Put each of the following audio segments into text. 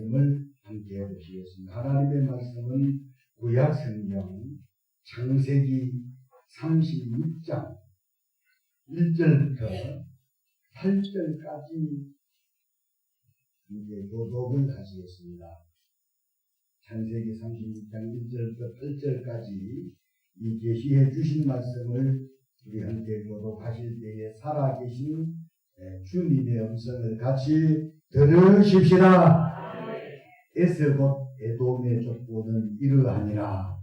말씀을 함께 보시겠습니다. 하나님의 말씀은 구약 성경 창세기 36장 1절부터 8절까지 이제 교독을 하시겠습니다. 창세기 36장 1절부터 8절까지 이 계시해 주신 말씀을 우리 함께 교독하실 때에 살아계신 주님의 음성을 같이 들으십시다. 에서 곧 에돔의 족보는 이러하니라.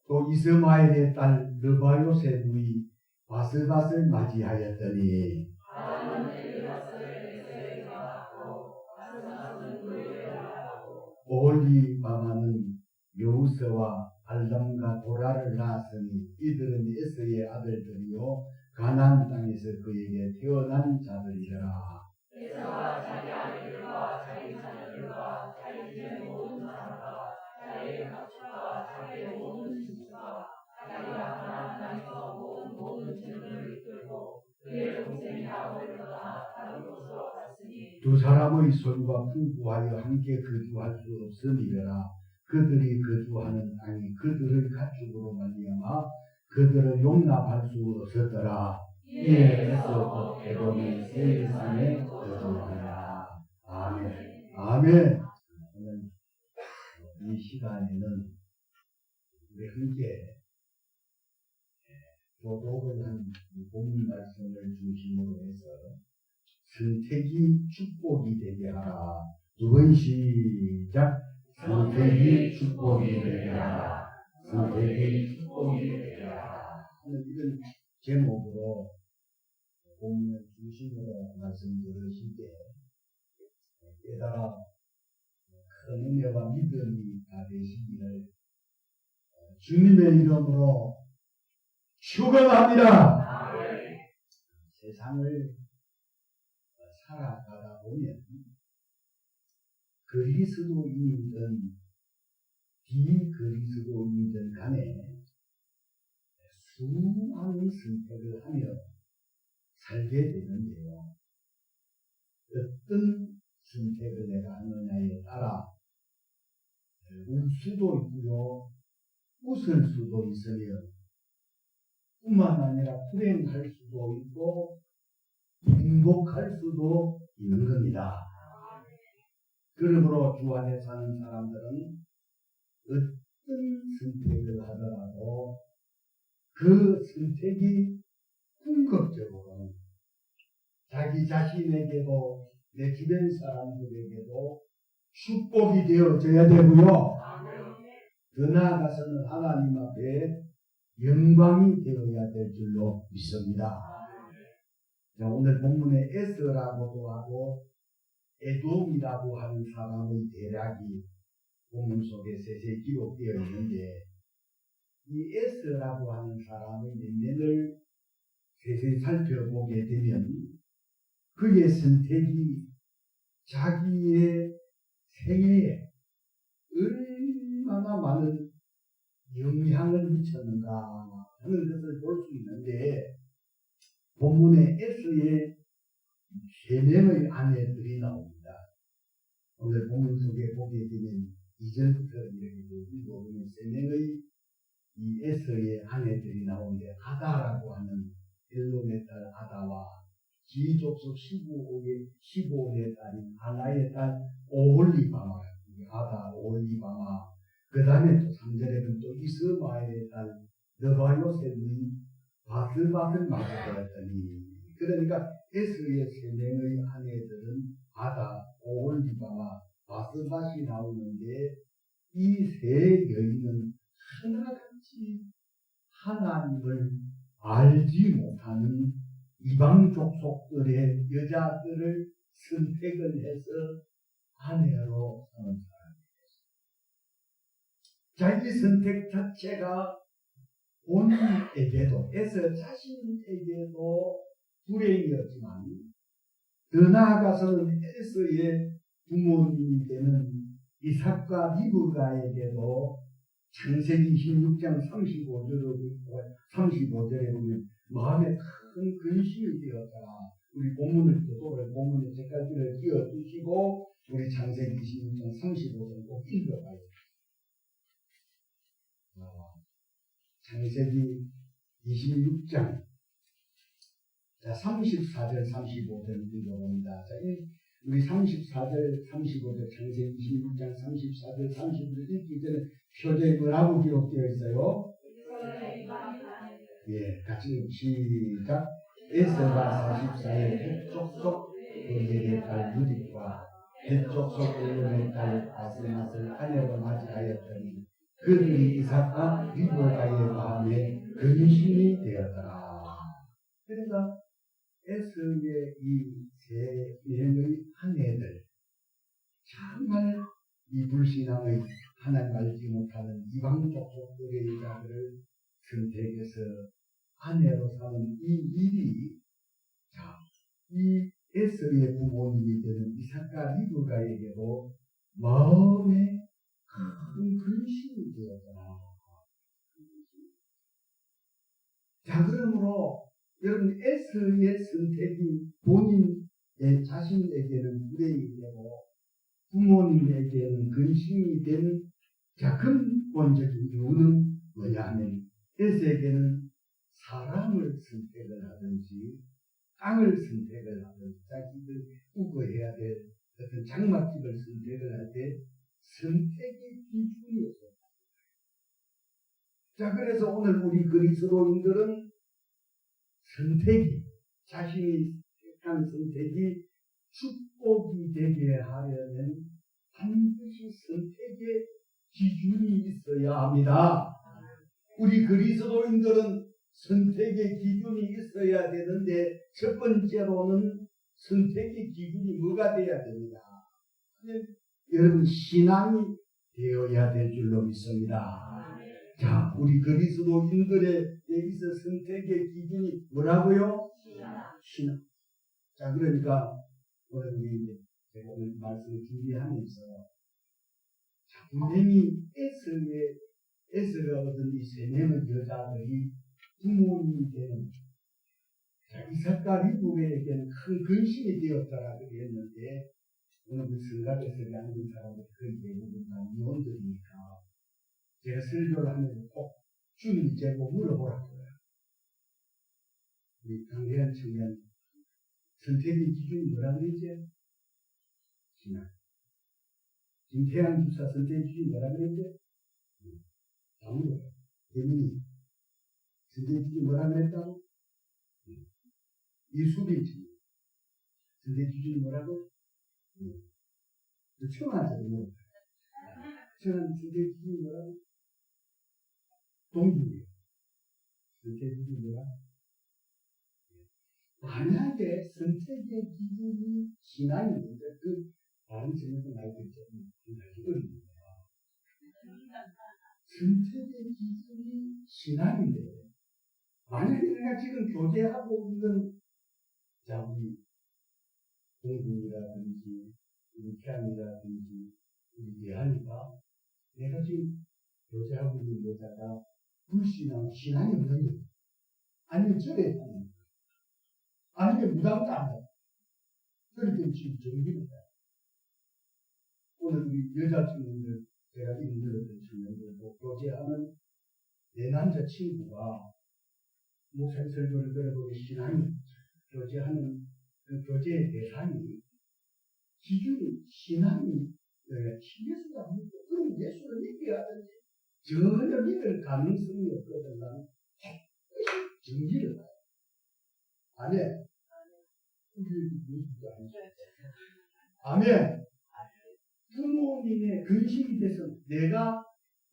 또 이스마엘의 딸 느바요세 누이 바스밧을 맞이하였더니 오홀리바마는 여우스와 알람과 도라를 낳았으니 이들은 에서의 아들들이요 가나안 땅에서 그에게 태어난 자들이라. 에서와 자기 아들들과 자기 자녀들과 자기 집의 모든 사람과 자기의 가축과 자기의 모든 신수가 자기가 가나안 땅에서 모든 재물을 이끌고 그의 동생이 야곱을 떠나 다른 곳으로 갔으니 두 사람의 손과 풍부하여 함께 거주할 수 없음이라. 그들이 거주하는 땅이 그들의 가축으로 말미암아 그들을 용납할 수 없었더라. 이에 에서 곧 에돔의 세일산에 거주하니라. 아멘. 아멘. 오늘 이 시간에는 우리 함께 교독을 한 본문 말씀을 중심으로 해서 선택이 축복이 되게 하라. 두 번 시작. 선택이 축복이 되게 하라. 선택이 축복이 되게 하라. 이런 제목으로 본문을 중심으로 말씀 들으실 때 게다가 큰 은혜와 믿음이 다 되시기를 주님의 이름으로 축원합니다. 세상을 살아가다 보면 그리스도인이든 비그리스도인이든 간에 수많은 선택을 하며 살게 되는데요. 어떤 선택을 내가 하느냐에 따라 울 수도 있고요, 웃을 수도 있으며 뿐만 아니라 불행할 수도 있고 행복할 수도 있는 겁니다. 그러므로 주 안에 사는 사람들은 어떤 선택을 하더라도 그 선택이 궁극적으로 자기 자신에게도 내 주변 사람들에게도 축복이 되어져야 되고요. 더 나아가서는 하나님 앞에 영광이 되어야 될 줄로 믿습니다. 자, 오늘 본문에 에스라고도 하고 에돔이라고 하는 사람의 대략이 본문 속에 세세 기록되어 있는데 이 에스라고 하는 사람의 면면을 세세 살펴보게 되면 그의 선택이 자기의 생애에 얼마나 많은 영향을 미쳤는가 하는 것을 볼 수 있는데 본문에 에스의 3명의 아내들이 나옵니다. 오늘 본문 속에 보게 되면 2절부터 이렇게 보고 보면 3명의 이 에스의 아내들이 나오는데 아다라고 하는 엘론의 딸 아다와 지 족속 15의 딸인 아나의 딸 오홀리바마, 아다 오홀리바마. 그 다음에 또 3절에는 또 이스마엘의 딸 느바요셋이 바스밧을 맞이하였더니, 그러니까 에스의 3명의 아내들은 아다, 오홀리바마, 바스밧이 나오는데 이 세 여인은 하나같이 하나님을 알지 못하는 이방 족속들의 여자들을 선택을 해서 아내로 삼은 사람이었습니다. 자기 선택 자체가 본인에게도, 에서 자신에게도 불행이었지만 더 나아가서는 에서의 부모님이 되는 이삭과 리브가에게도 창세기 26장 35절에 보면 마음에 큰 근심이 되었더라. 우리 본문을 본문의 책갈피를 띄워주시고 우리 창세기 26장 35절 꼭 읽어봐요. 창세기 26장 34절 35절 읽어봅니다. 우리 34절 35절 창세기 26장 34절 35절 읽기 전에 표제에 뭐라고 기록되어 있어요? 예, 같이 시작. 에서가 44의 헷족속 그에게 딸 누딕과 헷족속 그의 딸 바스맛을 아내로 맞이하였더니 그들이 이삭과 리브가의 마음에 근심이 되었더라. 그러니까 에서의 이 세 명의 아내들 정말 이 불신앙의 하나님 알지 못하는 이방 족속들의 여자들을 선택해서 아내로 사는 이 일이 이 에서의 부모님이 되는 이삭과 리브가에게도 마음에 큰 근심이 되었더라. 자, 그러므로 여러분 에서의 선택이 본인의 자신에게는 불행이 되고 부모님에게는 근심이 되는 근본적인 이유는 뭐냐 하면 에서에게는 사람을 선택을 하든지 땅을 선택을 하든지 자기들 우거해야 될 어떤 장막집을 선택을 할 때 선택의 기준이었어요. 자, 그래서 오늘 우리 그리스도인들은 선택이 자신이 택한 선택이 축복이 되게 하려면 반드시 선택의 기준이 있어야 합니다. 우리 그리스도인들은 선택의 기준이 있어야 되는데 첫 번째로는 선택의 기준이 뭐가 되어야 됩니다. 여러분 신앙이 되어야 될 줄로 믿습니다. 자, 우리 그리스도인들의 여기서 선택의 기준이 뭐라고요? 신앙. 자, 그러니까 오늘 우리 이제 제가 오늘 말씀을 준비하면서 자, 분명히 에서가 얻은 이 세 명의 여자들이 부모님이 되는 이삭과 리브가에게는 큰 근심이 되었다라고 했는데 오늘 그 성가대설에 앉은 사람들 거의 대부분 다 미혼들이니까 제가 설교를 하면서 꼭 주님 제보 물어보라고요. 우리 강대한 청년 선택의 기준이 뭐라 그랬지? 신앙. 김태양 집사 선택의 기준이 뭐라 그랬지? 아무도 대민이 선택의 기준이 뭐라 그랬다고? 이수빈 씨 선택의 기준이 뭐라고? 청한테도 물어봐요. 청한 선택의 기준이 뭐라고? 동기예요. 선택의 기준이 뭐라고? 만약에 선택의 기준이 신앙인데 그 다른 점에서 나이 들죠. 어렵습니다. 선택의 기준이 신앙인데 만약에 내가 지금 교제하고 있는 자 우리 동국이라든지 우리 태양이라든지 우리 대한이가 내가 지금 교제하고 있는 여자가 불신앙 신앙이 없는 거 아니면 절에 사는 거 아니면 무당도 안 해. 그럴 때 지금 정기를 해요. 오늘 우리 여자 친구들, 제가 이름 들었던 친구들도 교제하는 내 남자 친구가 목사님 설교를 들어보니 신앙이 교제하는 그 교제의 대상이 기준이 신앙이 예수가 믿고 그럼 예수를 믿게 하든지 전혀 믿을 가능성이 없거든. 나는 정기를 해요. 아멘. 아멘. 부모님의 근심이 돼서 내가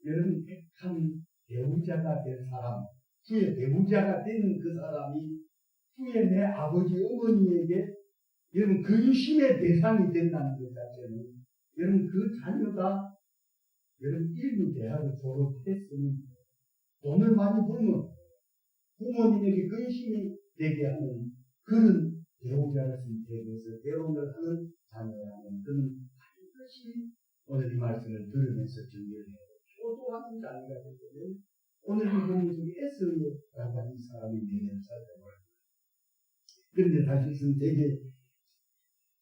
여러분 택한 배우자가 될 사람, 후에 배우자가 된 그 사람이 후에 내 아버지 어머니에게 여러분 근심의 대상이 된다는 것 자체는 여러분 그 자녀가 여러분 인류 대학을 졸업했으니 돈을 많이 벌면 부모님에게 근심이 되게 하는 그런 배우자를 선택해서 결혼을 하는 자녀라면 그는 반드시 오늘 이 말씀을 들으면서 정리를 해요. 효도하는 자리가 되거든. 오늘 이 본문 중에 에스라고 이 사람이 내내를 살펴봐요. 그런데 사실 선택의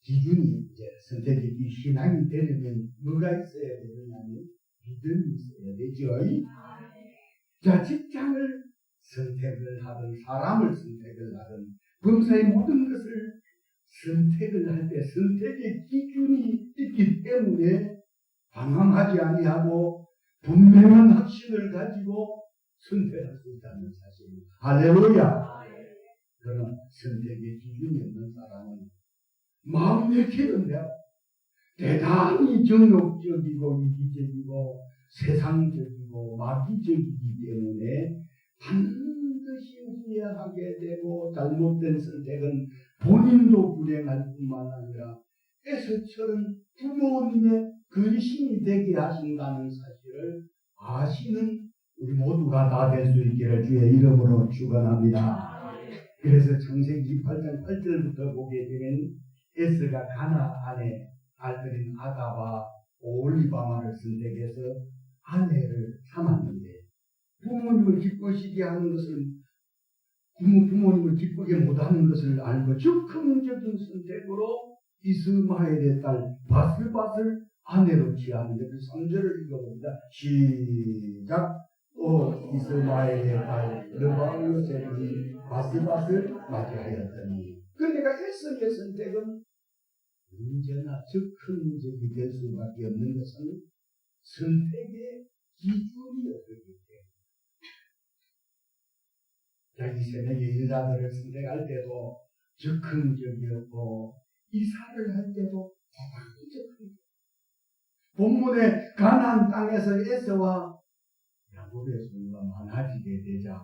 기준이 이제 선택의 신앙이 되려면 뭐가 있어야 되느냐면 믿음이 있어야 되죠. 자, 직장을 선택을 하든 사람을 선택을 하든 범사의 모든 것을 선택을 할 때 선택의 기준이 있기 때문에 방황하지 아니하고 분명한 확신을 가지고 선택할 수 있다는 사실입니다. 할렐루야. 그러나 선택의 기준이 없는 사람은 마음 내키는 대로 대단히 정욕적이고 이기적이고 세상적이고 마귀적이기 때문에 반드시 후회하게 되고 잘못된 선택은 본인도 불행할 뿐만 아니라 에서처럼 부모님의 근심이 되게 하신다는 사실을 아시는 우리 모두가 다 될 수 있기를 주의 이름으로 축원합니다. 그래서 창세기 8장 8절부터 보게 되면 에스가 가나 안에 알들인 아다와 오홀리바마를 선택해서 아내를 삼았는데 부모님을 기쁘시게 하는 것을 부모님을 기쁘게 못하는 것을 알고 즉흥적인 선택으로 이스마엘의 딸 바스바스를 아내로 취하는데 그 3절을 읽어봅니다. 시작. 또 이스마엘의 딸 르바요셉이 바스바스를 맞이하였더니 그러니까 에스의 선택은 언제나 즉흥적이 될 수밖에 없는 것은 선택의 기준이 없기 때문에 자기 세력의 일자들을 선택할 때도 즉흥적이었고 이사를 할 때도 대단히 즉흥적. 본문의 가나안 땅에서 에서와 야곱의 소유가 많아지게 되자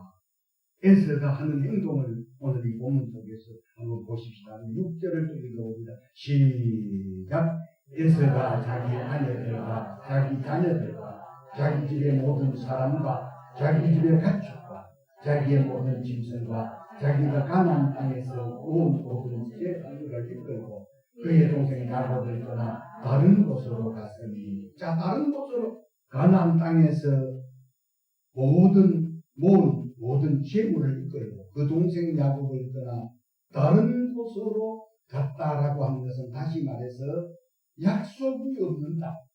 에서가 하는 행동을 오늘 이 본문 속에서 한번 보십시다. 6절을 또 읽어봅니다. 시작. 에서가 자기 아내들과 자기 자녀들과 자기 집의 모든 사람과 자기 집의 가축과 자기의 모든 짐승과 자기가 가나안 땅에서 온 모든 재산을 이끌고 그의 동생 야곱을 떠나 다른 곳으로 갔으니 자 다른 곳으로 가나안 땅에서 모든 재물을 이끌고 그 동생 야곱을 떠나 다른 곳으로 갔다라고 하는 것은 다시 말해서 약속이 없는다.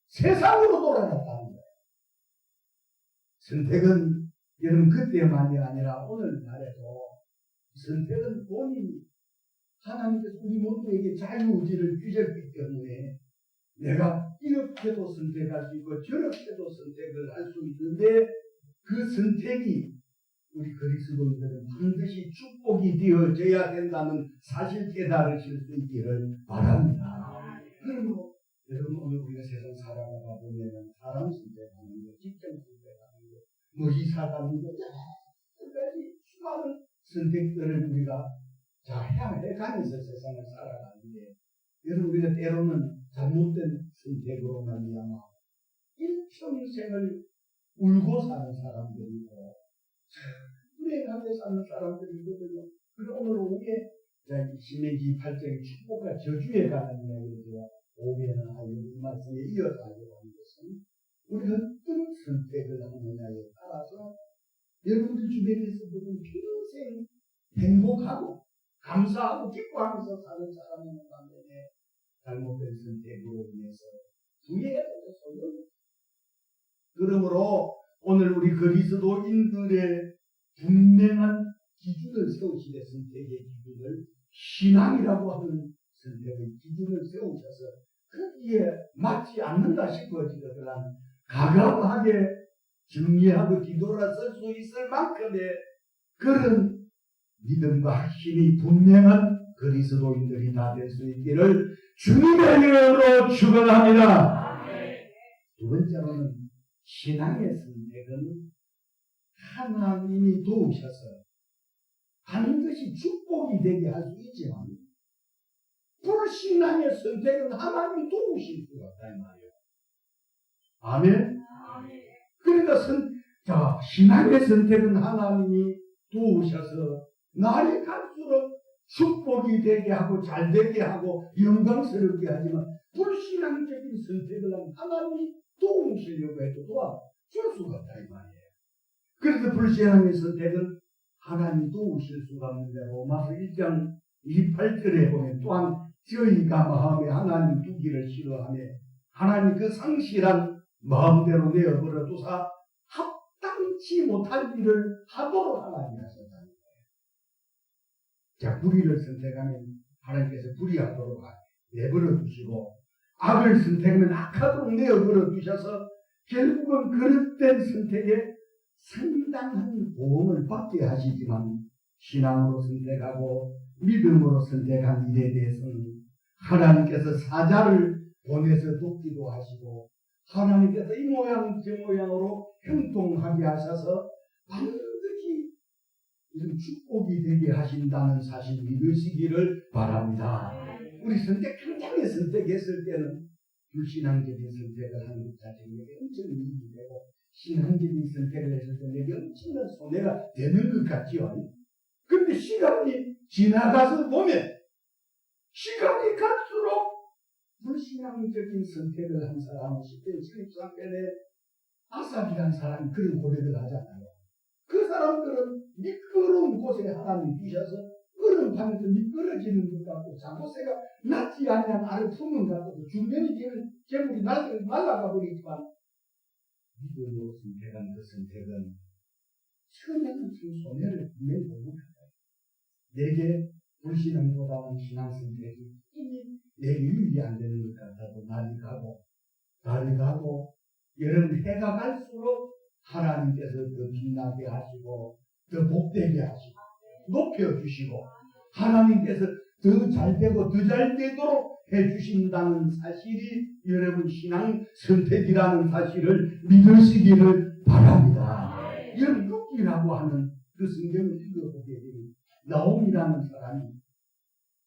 세상으로 돌아갔다는 거예요. 선택은 여러분 그때만이 아니라 오늘날에도 선택은 본인이 하나님께서 우리 모두에게 자유의지를 주셨기 때문에 내가 이렇게도 선택할 수 있고 저렇게도 선택을 할 수 있는데 그 선택이 우리 그리스도인들은 반드시 축복이 되어져야 된다는 사실 깨달으실 수 있기를 바랍니다. 그리고 여러분 오늘 우리가 세상 살아가다 보면 사람 선택하는 거, 직장 선택하는 거, 뭐 이사 가는 거 여러 가지 수많은 선택들을 우리가 해가면서 세상을 살아가는데 여러분 우리가 때로는 잘못된 선택으로 말미암아 일평생을 울고 사는 사람들이고 불행하게 사는 사람들이거든요. 그리고 오늘 오후에 신명기 8장의 축복과 저주에 관한 이야기를 제가 오후에는 하려고 이 말씀에 이어서 하려고 하는 것은 우리가 어떤 선택을 하느냐에 따라서 여러분들 주변에서 보면 평생 행복하고 감사하고 기뻐하면서 사는 사람인 반면에 잘못된 선택으로 인해서 후회해도 소용없어요. 그러므로 오늘 우리 그리스도인들의 분명한 기준을 세우시되 선택의 기준을 신앙이라고 하는 선택의 기준을 세우셔서 거기에 맞지 않는다 싶어지거든 가감하게 정리하고 뒤돌아설 수 있을 만큼의 그런 믿음과 힘이 분명한 그리스도인들이 다 될 수 있기를 주님의 이름으로 축원합니다. 두 번째로는 신앙의 선택은 하나님이 도우셔서 반드시 축복이 되게 할 수 있지만 불신앙의 선택은 하나님이 도우실 수가 없다 이 말이에요. 아멘. 그러니까 신앙의 선택은 하나님이 도우셔서 날이 갈수록 축복이 되게 하고 잘 되게 하고 영광스럽게 하지만 불신앙적인 선택을 하면 하나님이 도우실 도와주시려고 해도 도와줄 수가 없다 이 말이에요. 그래서 불신앙의 선택은 하나님 도우실 수가 없는데 로마서 1장 28절에 보면 또한 저희가 마음에 하나님 두기를 싫어하며 하나님 그 상실한 마음대로 내어버려 두사 합당치 못할 일을 하도록 하나님이 하셨다는 거예요. 자, 불의를 선택하면 하나님께서 불의하도록 내버려 두시고 악을 선택하면 악하도록 내어버려 두셔서 결국은 그릇된 선택에 상당한 보험을 받게 하시지만 신앙으로 선택하고 믿음으로 선택한 일에 대해서는 하나님께서 사자를 보내서 돕기도 하시고 하나님께서 이 모양 저 모양으로 형통하게 하셔서 반드시 이런 축복이 되게 하신다는 사실 믿으시기를 바랍니다. 우리 당장에 선택했을 때는 불신앙적인 선택을 하는 것 자체에게 엄청 이익이 되고 신앙적인 선택을 했을 때 내게 엄청난 손해가 되는 것 같지요. 그런데 시간이 지나가서 보면 시간이 갈수록 불신앙적인 선택을 한 사람은 10편 73편에 아삽이라는 사람이 그런 고백을 하잖아요. 그 사람들은 미끄러운 곳에 하나님이 두셔서 얼음판에서 미끄러지는 것 같고 잠옷새가 낫지 않는 아래 품은 것 같고 중년이 되면 재물이 날아가 버리지만 믿음으로 선택한 그 선택은 처음에는 좀 손해를 분명히 보고 있어요. 내게 불신앙보다는 신앙 선택이 이미 내게 유익이 안 되는 것 같아도 날이 가고 여름 해가 갈수록 하나님께서 더 빛나게 하시고 더 복되게 하시고 높여주시고 하나님께서 더 잘되고 더 잘되도록 해주신다는 사실이 여러분 신앙 선택이라는 사실을 믿으시기를 바랍니다. 여러분 룻기라고 하는 그 성경을 읽어보게 되면 나옴이라는 사람이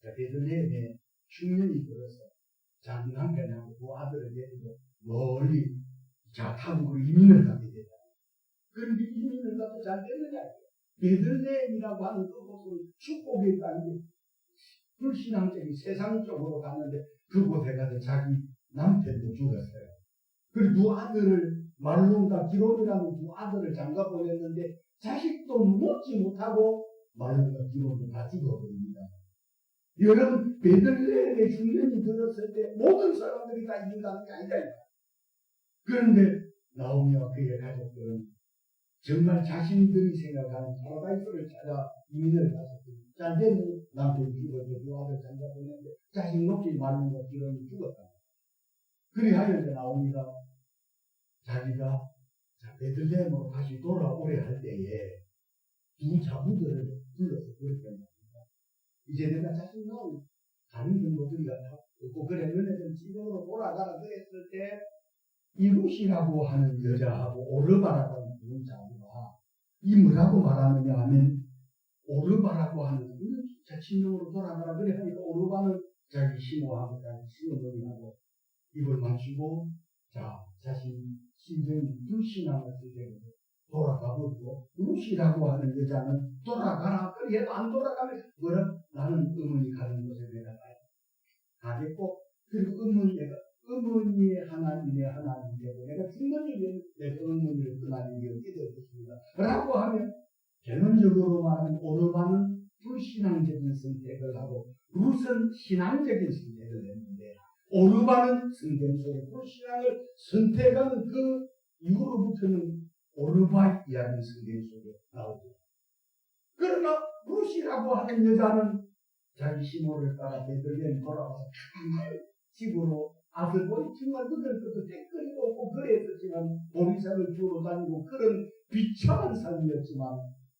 베들레헴에 흉년이 들어서 자기 남편하고 그 아들을 데리고 멀리 타국으로 이민을 가게 되다. 그런데 이민을 가도 잘 됐느냐? 베들레헴이라고 하는 그곳은 축복의 땅이 불신앙적인 세상적으로 갔는데 그곳에 가서 자기 남편도 죽었어요. 그리고 두 아들을 말론과 기론이라는 두 아들을 장가 보냈는데 자식도 놓지 못하고 말론과 기론도 다 죽어버립니다. 여러분 베들레헴에 흉년이 들었을 때 모든 사람들이 다 이민 가는 게 아니다. 그런데 나오미와 그의 가족들은 정말 자신들이 생각하는 파라다이스를 찾아 이민을 갔었습니다. 잘된 남편이 죽어서 두 아들 장가 보냈는데 자식 놓지 말는 것 기론이 죽었다. 그리하여 이제 나오미가 자기가 베들레헴으로 다시 돌아오려 할 때에 두 자부들을 불러서 그렇게 합니다. 이제 내가 자식 나온 가는 정도들이가 다 없고 그래 너네들 지금으로 돌아가라 그랬을 때 이룻이라고 하는 여자하고 오르바라고 하는 두 자부가 이 뭐라고 말하느냐 하면 오르바라고 하는 자친명으로 돌아가라 그래 하니까 오르바는 자기 시모하고 자기 시어머니하고 입을 맞추고 자신 신정이 불신앙을 쓰게 돌아가버리고 룻이라고 하는 여자는 돌아가라 그래 해도 안 돌아가면 뭐라 나는 어머니 가는 곳에 내가 가겠고 그리고 어머니의 하나님의 하나님 되고 내가 죽는 일은 내가 어머니를 떠나는 게 어떻게 될 것입니다. 라고 하면 결론적으로 말하면 오르바는 불신앙적인 선택을 하고 룻은 신앙적인 선택을 했는데 오르바는 성경 속에 불신앙을 선택하는 그 이후로부터는 오르바 이야기 성경 속에 나오고 그러나 룻이라고 하는 여자는 자기 시모를 따라 베들레헴 돌아와서 집으로 아들 보니 정말 그들 것도 댓글이 없고 그랬었지만 보리삭을 주로 다니고 그런 비참한 삶이었지만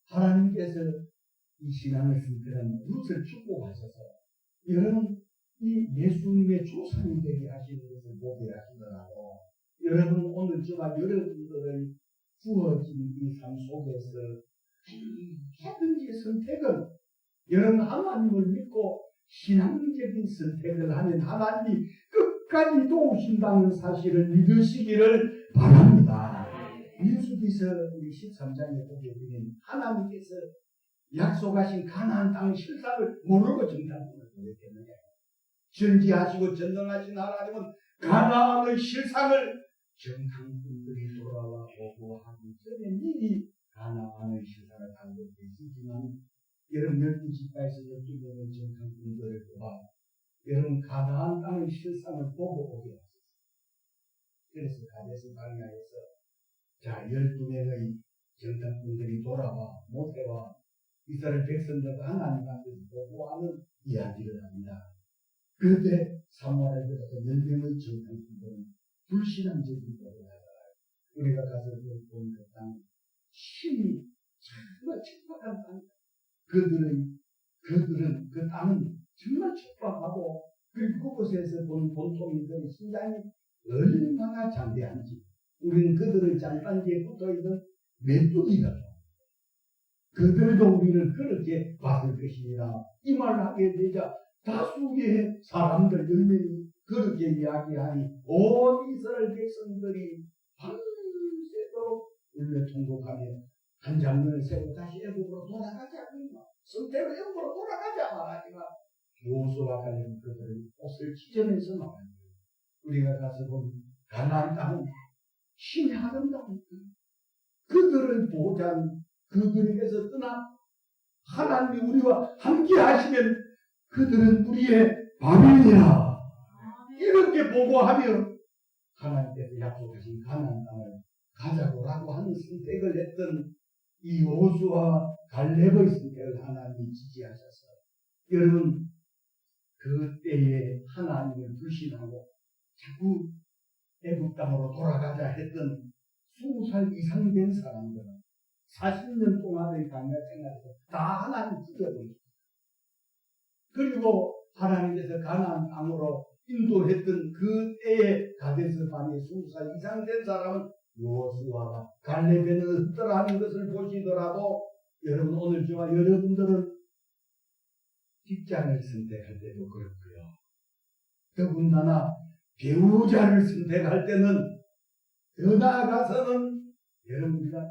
하나님께서 이 신앙을 선택한 룻을 축복하셔서 여러분 이 예수님의 조상이 되게 하시는 것을 보게 하시더라고. 여러분 오늘 저와 여러분들의 주어진 이 삶 속에서 하든지 선택은 여러분 하나님을 믿고 신앙적인 선택을 하면 하나님이 끝까지 도우신다는 사실을 믿으시기를 바랍니다. 민수기서 우리 13장에 보게 되면 하나님께서 약속하신 가나안 땅의 실상을 모르고 정탐꾼을 보냈겠느냐. 전지하시고 전능하신 하나님은 가나안의 실상을 정탐꾼들이 돌아와 보고하기 전에 미리 가나안의 시사를 알고 계시지만 여러분 12지파에서 12명의 정탐꾼들을 뽑아 여러분 가나안 땅의 실상을 보고 오게 하셨어요. 그래서 가데스 바네아에서 자 12명의 정탐꾼들이 돌아와 모세와 이스라엘 백성들과 하나님 앞에서 보고하는 이야기를 합니다. 그런데 사무엘에 들어서 10명의 정탐꾼들은 불신앙적인 것을 하다가 우리가 가서 본 그 땅 힘이 정말 척박한 땅. 그들은 그 땅은 정말 척박하고 그리고 그곳에서 본 본토민들의 신장이 얼마나 장대한지 우리는 그들의 장단지에 붙어있는 메뚜기가 그들도 우리를 그렇게 봤을 것이니라 이 말을 하게 되자 다수의 사람들 10명이 그렇게 이야기하니 온 이스라엘 백성들이 밤새도록 울며 통곡하며 한 장면을 세고 다시 애국으로 돌아가자 성대로 애국으로 돌아가자 말하지만 여호수아가 갈렙은 그들의 옷을 찢어내서 나와요. 우리가 가서 본 가나안 땅은 힘이 아름다우니까 그들을 보자는 그들에게서 떠나 하나님이 우리와 함께 하시면 그들은 우리의 밥이니라 이렇게 보고하며 하나님께서 약속하신 가나안 땅을 가자고라고 하는 선택을 했던 이 여호수아와 갈렙의 선택을 하나님이 지지하셔서 여러분 그때에 하나님을 불신하고 자꾸 애국 땅으로 돌아가자 했던 20살 이상 된 사람들은 40년 동안의 강약 생활에서 다 하나님 죽여버렸습니다. 그리고 하나님께서 가나안 땅으로 인도했던 그때의 가데스 바네아에 20살 이상 된 사람은 여호수아가 갈렙에는 없더라는 것을 보시더라도 여러분 오늘 저와 여러분들은 직장을 선택할 때도 그렇고요. 더군다나 배우자를 선택할 때는 더 나아가서는 여러분들가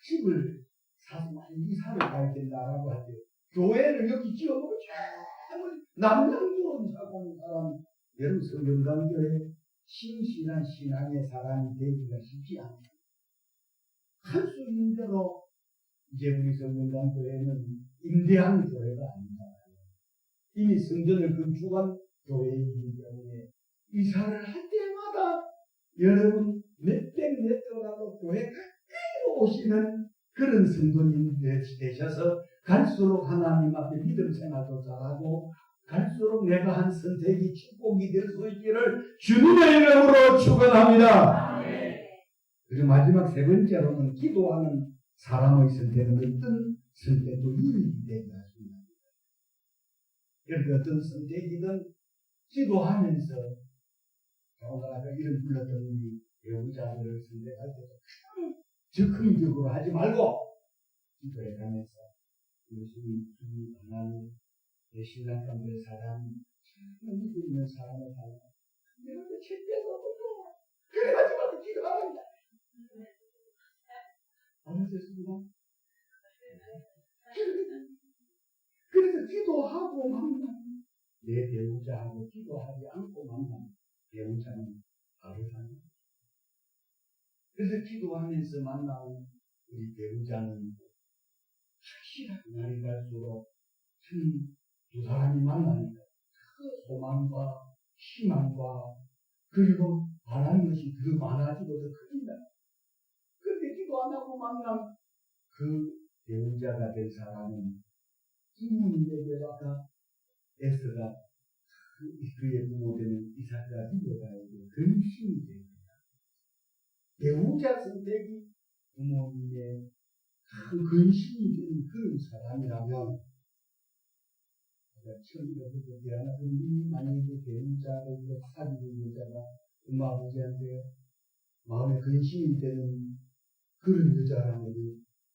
집을 사서 많이 이사를 가야 된다라고 할 때 교회를 여기 지어놓고 참 남양주로 사고는 사람 여러분 성경강교회 신실한 신앙의 사람이 되기가 쉽지 않아요. 할 수 있는 대로 이제 우리 성경강교회는 임대한 교회가 아닙니다. 이미 성전을 건축한 교회이기 때문에 이사를 할 때마다 여러분 몇백 메터라도 교회 가까이 오시는 그런 성도님 되셔서 갈수록 하나님 앞에 믿음 생활도 잘하고 갈수록 내가 한 선택이 축복이 될 수 있기를 주님의 이름으로 축원합니다. 그리고 마지막 세 번째로는 기도하는 사람의 선택은 어떤 선택도 유익이 되지 않습니다. 그러니까 어떤 선택이든 기도하면서 오늘 아까 이름 불렀던 우리 배우자들을 선택할 때도 적극적으로 하지 말고 기도해 가면서 예수님 주님 하나님 내 신랑 가운데 사람 참 믿고 있는 사람을 살고 내가 그 책대도 없고 그래가지고 기도하는 거야. 알아셨습니다? 그래서 기도하고 만나면 내 배우자하고 기도하지 않고 만나면 배우자는 다르다는 거죠. 그래서 기도하면서 만나온 우리 배우자는 확실하게 날이 갈수록 두 사람이 만나니까 그 소망과 희망과 그리고 바라는 것이 더 많아지고 더 커진다. 그런데 기도 안 하고 만난 그 배우자가 될 사람은 부모님에게도 아까 에스가 그의 부모되는 이삭과 리브가에게 근심이 됩니다. 배우자 선택이 부모님의 큰 근심이 되는 그런 사람이라면 처음부터 대하는 이 만약에 배우자를 사귀는 여자가 엄마 아버지한테 마음에 근심이 되는 그런 여자라면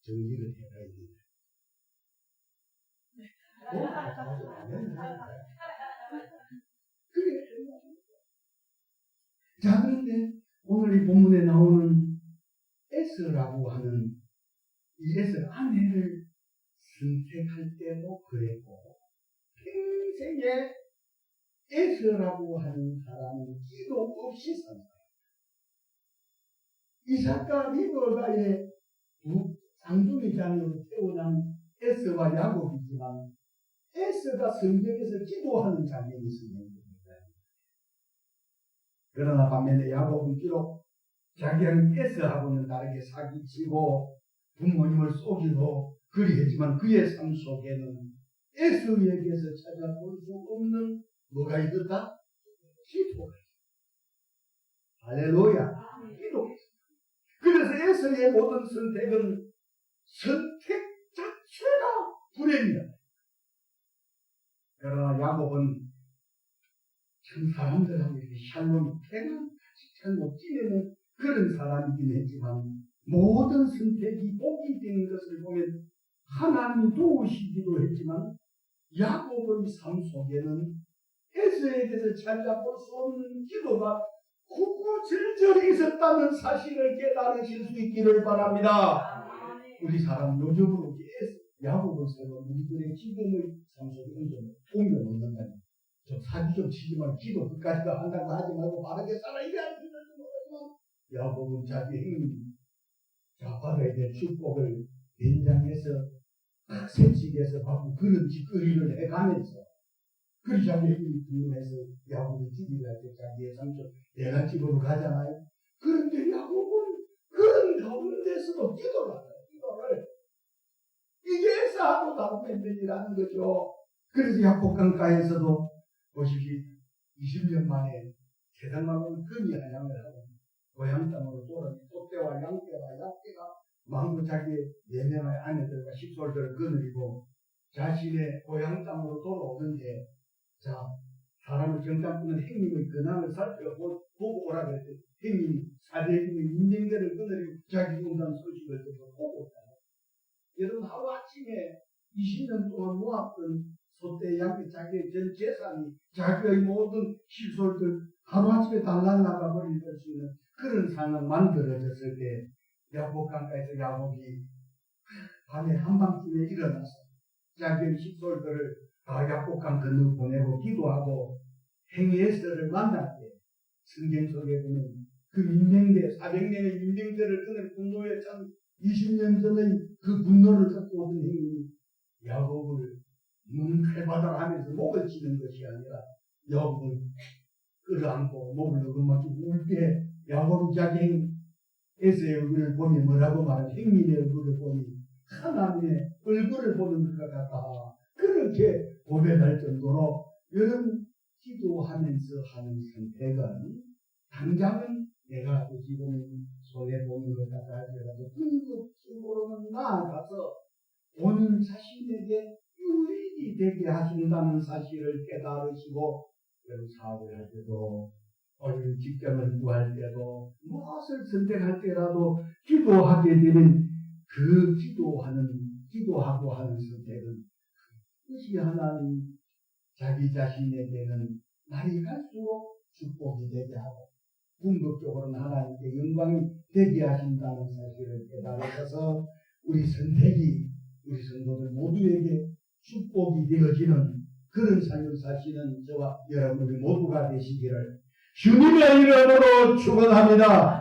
정리를 해가야 됩니다. 그래. 자, 그런데 오늘 이 본문에 나오는 에스라고 하는 이 에스 아내를 선택할 때도 그랬고 평생에 에스라고 하는 사람은 기도 없이 산다. 이삭과 리브가의 두 쌍둥이 자녀로 태어난 에서와 야곱이지만 에서가 성경에서 기도하는 장면이 있습니다. 그러나 반면에 야곱은 비록 자기랑 에서하고는 다르게 사기치고 부모님을 속이고 그리했지만 그의 삶 속에는 에서에게서 찾아볼 수 없는 뭐가 있었다? 기도가 있었다. 할렐루야. 기도가 있었다. 그래서 에서의 모든 선택은 선택 자체가 불행이다. 그러나 야곱은 참 사람들하고 이렇게 샬롬, 태는 잘 못 지내는 그런 사람이긴 했지만 모든 선택이 복이 되는 것을 보면 하나님이 도우시기도 했지만 야곱의 삶 속에는 에서에게서 찾아볼 수 없는 기도가 구구절절히 있었다는 사실을 깨달으실 수 있기를 바랍니다. 우리 사람 요즘으로 야곱을 세워 우리들의 지금의 삶 속에 좀 통면 얻는다니 좀 사기 좀 치지만 기도 끝까지 한다고 하지 말고 바르게 살아 이래 할 수 있는지 모르지만 야곱은 자기 행위 받아야 될 축복을 된장에서 새치기에서 받고 그런 짓거리를 해가면서 그 자기 행위 분노해서 야곱을 죽이려 할 때 자기의 삼촌 내가 집으로 가잖아요. 그런데 야곱은 그런 가운데서도 기도를 하잖아요. 기도를 이게 에서하고 다른 면이라는 거죠. 그래서 야복강가에서도 보십시오. 20년 만에 세상만으로 근이 한양을 하고 고향 땅으로 돌아니 소떼와 양떼와 약떼가 마음껏 자기의 4명의 아내들과 식솔들을 거느리고 자신의 고향 땅으로 돌아오는데 자 사람을 정탐꾼은 행님의 근황을 살펴보고 오라 그랬더니 행님이 사대님의 인명들을 거느리고 자기 온다는 소식을 듣고 보고 있다. 여러분 하루아침에 20년 동안 모았던 소떼 양떼 자기의 전 재산이 자기의 모든 식솔들 하루아침에 달라나가 버릴 수 있는 그런 상황 만들어졌을 때 야복강가에서 야곱이 밤에 한밤중에 일어나서 자기의 식솔들을 다 야복강 건너 보내고 기도하고 행에서를 만날 때 성경 속에 보면 그 민명대 400명의 민명대를 끊을 분노에 참 20년 전의 그 분노를 갖고 오던 행위 야곱을 눈 칼바닥 하면서 목을 치는 것이 아니라 야곱을 끌어안고 목을 너그마주고 울 때 야곱이 자기 에서의 얼굴을 보니 뭐라고 말하면 행님의 얼굴을 보니 하나님의 얼굴을 보는 것 같다. 그렇게 고백할 정도로 여러분 기도하면서 하는 선택은 당장은 내가 지금 손해보는 것 같다 할지라도 궁극적으로는 나아가서 본인 자신에게 유익이 되게 하신다는 사실을 깨달으시고 여러분 사업을 할 때도 어린 직장을 구할 때도 무엇을 선택할 때라도 기도하게 되는 그 기도하고 하는 선택은 그것이 하나님 자기 자신에게는 날이 갈수록 축복이 되게 하고 궁극적으로는 하나님께 영광이 되게 하신다는 사실을 깨달으셔서 우리 선택이 우리 성도들 모두에게 축복이 되어지는 그런 삶을 사시는 저와 여러분들 모두가 되시기를 주님의 이름으로 축원합니다.